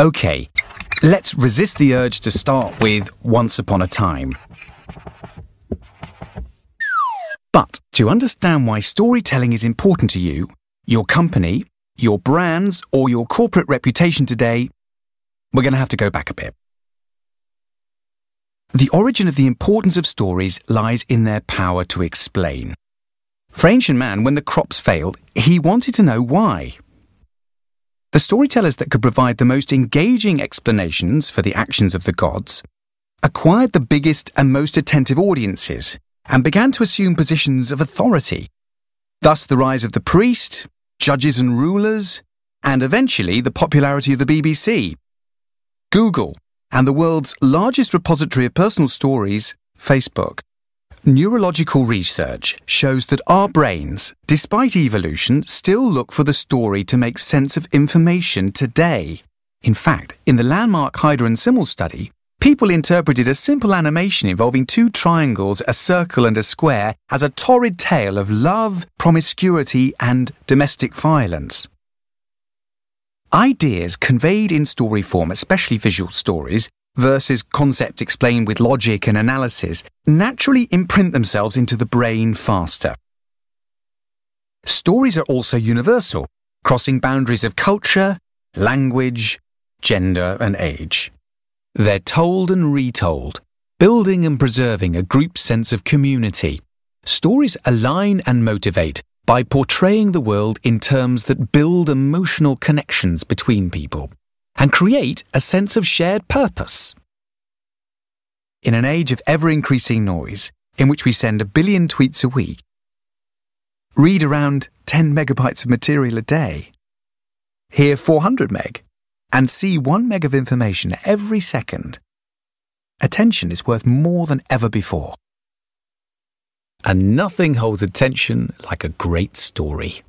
Okay, let's resist the urge to start with Once Upon a Time. But to understand why storytelling is important to you, your company, your brands, or your corporate reputation today, we're going to have to go back a bit. The origin of the importance of stories lies in their power to explain. For ancient man, when the crops failed, he wanted to know why. The storytellers that could provide the most engaging explanations for the actions of the gods acquired the biggest and most attentive audiences and began to assume positions of authority. Thus the rise of the priest, judges and rulers, and eventually the popularity of the BBC, Google, and the world's largest repository of personal stories, Facebook. Neurological research shows that our brains, despite evolution, still look for the story to make sense of information today. In fact, in the landmark Hyder and Simmel study, people interpreted a simple animation involving two triangles, a circle and a square, as a torrid tale of love, promiscuity, and domestic violence. Ideas conveyed in story form, especially visual stories, versus concepts explained with logic and analysis, naturally imprint themselves into the brain faster. Stories are also universal, crossing boundaries of culture, language, gender, and age. They're told and retold, building and preserving a group sense of community. Stories align and motivate by portraying the world in terms that build emotional connections between people and create a sense of shared purpose. In an age of ever-increasing noise, in which we send 1 billion tweets a week, read around 10 megabytes of material a day, hear 400 meg, and see 1 meg of information every second, attention is worth more than ever before. And nothing holds attention like a great story.